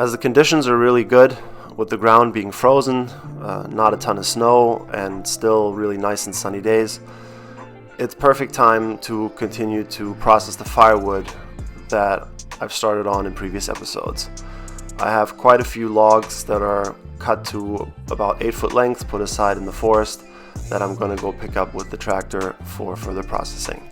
As the conditions are really good, with the ground being frozen, not a ton of snow, and still really nice and sunny days, it's perfect time to continue to process the firewood that I've started on in previous episodes. I have quite a few logs that are cut to about 8-foot length, put aside in the forest, that I'm going to go pick up with the tractor for further processing.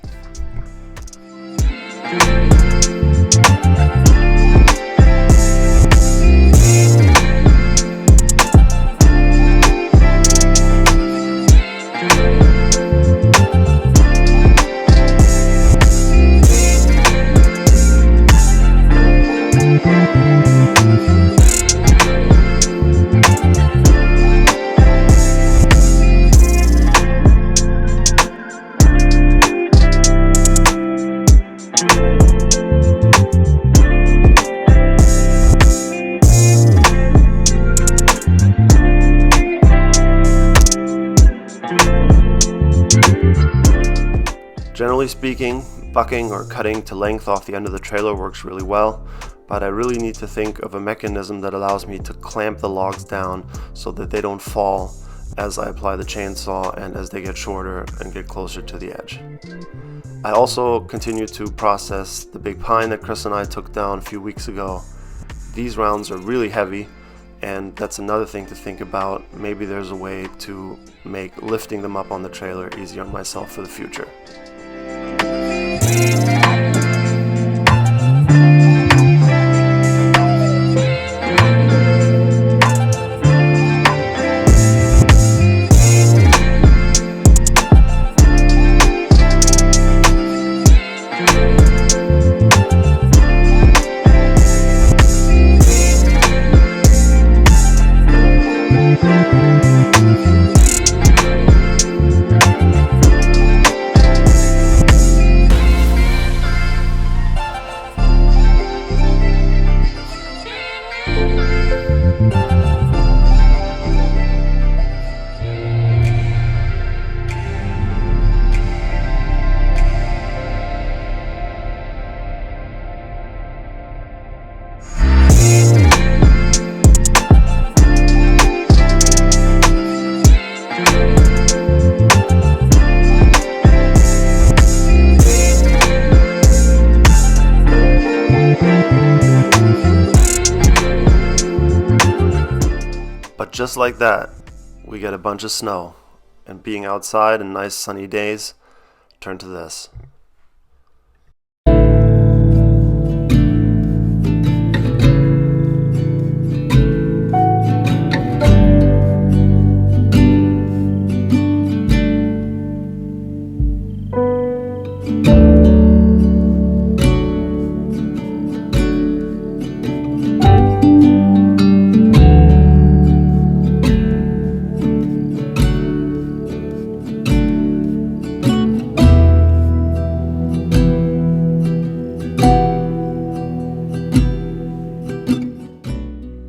Generally speaking, bucking or cutting to length off the end of the trailer works really well, but I really need to think of a mechanism that allows me to clamp the logs down so that they don't fall as I apply the chainsaw and as they get shorter and get closer to the edge. I also continue to process the big pine that Chris and I took down a few weeks ago. These rounds are really heavy, and that's another thing to think about. Maybe there's a way to make lifting them up on the trailer easier on myself for the future. But just like that, we get a bunch of snow, and being outside in nice sunny days, turn to this.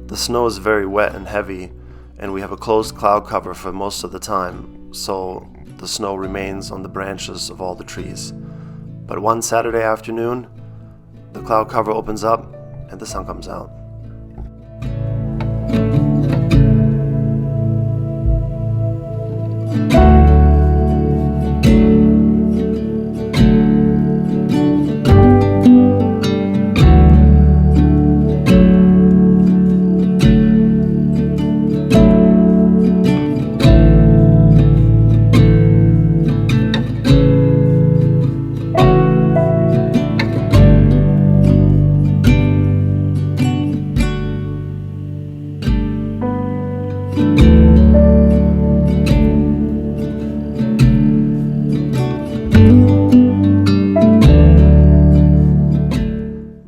The snow is very wet and heavy, and we have a closed cloud cover for most of the time, so the snow remains on the branches of all the trees. But one Saturday afternoon, the cloud cover opens up and the sun comes out.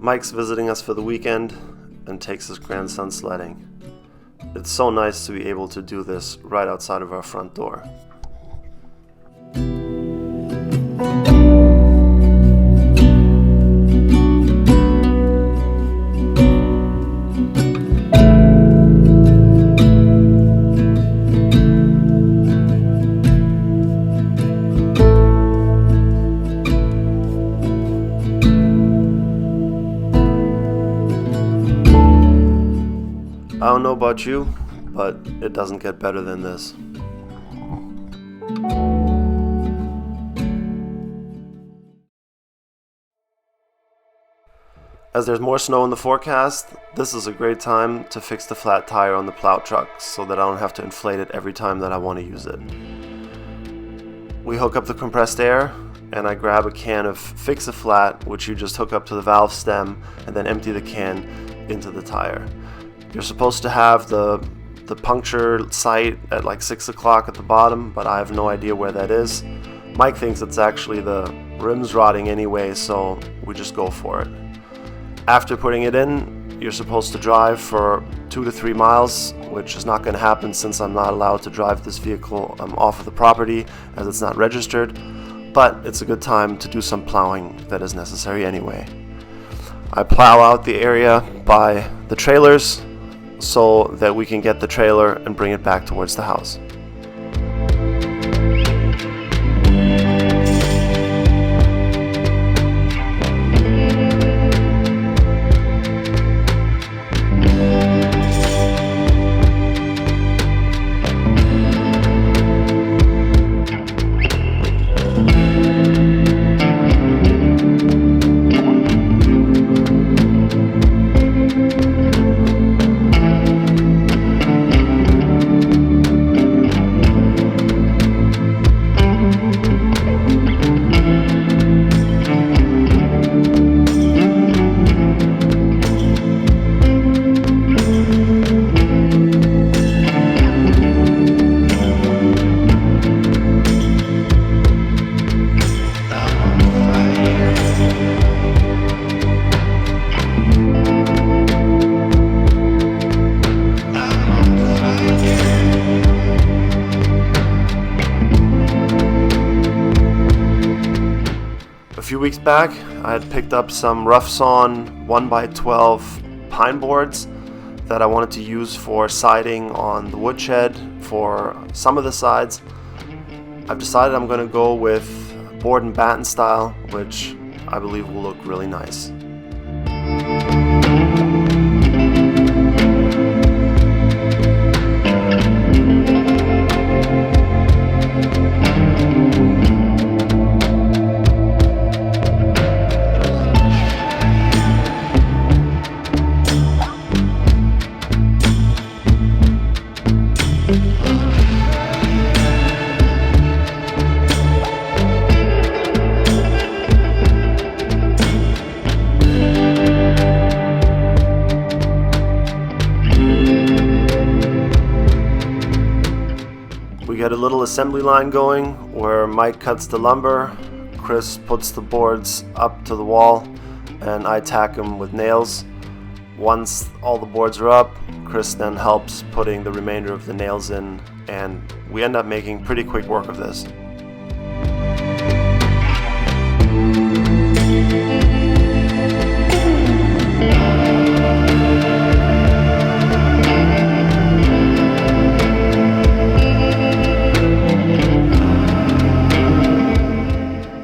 Mike's visiting us for the weekend and takes his grandson sledding. It's so nice to be able to do this right outside of our front door. I don't know about you, but it doesn't get better than this. As there's more snow in the forecast, this is a great time to fix the flat tire on the plow truck so that I don't have to inflate it every time that I want to use it. We hook up the compressed air, and I grab a can of Fix-A-Flat, which you just hook up to the valve stem and then empty the can into the tire. You're supposed to have the puncture site at like 6 o'clock at the bottom, but I have no idea where that is. Mike thinks it's actually the rim's rotting anyway, so we just go for it. After putting it in, you're supposed to drive for 2 to 3 miles, which is not going to happen since I'm not allowed to drive this vehicle off of the property as it's not registered, but it's a good time to do some plowing that is necessary anyway. I plow out the area by the trailers so that we can get the trailer and bring it back towards the house. A few weeks back, I had picked up some rough sawn 1x12 pine boards that I wanted to use for siding on the woodshed for some of the sides. I've decided I'm going to go with board and batten style, which I believe will look really nice. We get a little assembly line going where Mike cuts the lumber, Chris puts the boards up to the wall, and I tack them with nails. Once all the boards are up, Chris then helps putting the remainder of the nails in, and we end up making pretty quick work of this.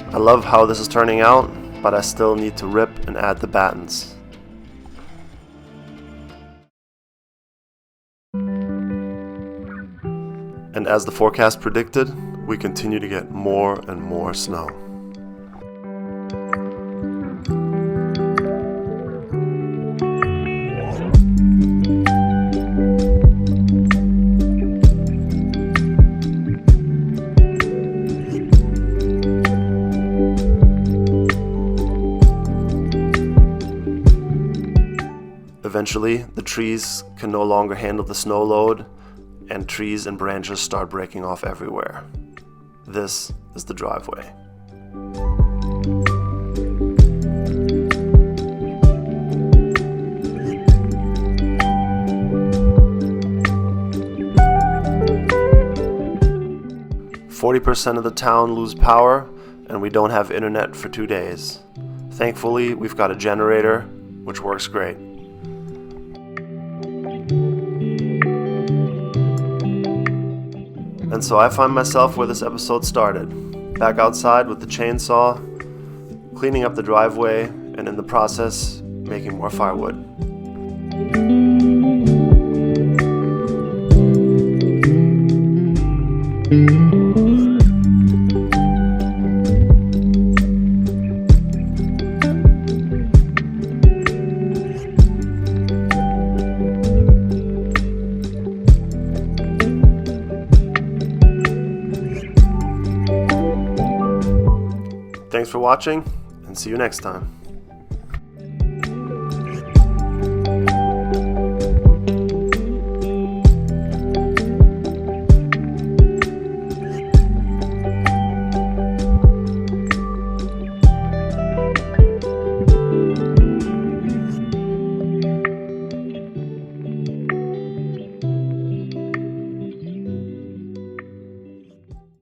I love how this is turning out, but I still need to rip and add the battens. And as the forecast predicted, we continue to get more and more snow. Eventually, the trees can no longer handle the snow load, and trees and branches start breaking off everywhere. This is the driveway. %40 of the town lose power, and we don't have internet for 2 days. Thankfully, we've got a generator, which works great. And so I find myself where this episode started, back outside with the chainsaw, cleaning up the driveway, and in the process, making more firewood. Thanks for watching, and see you next time.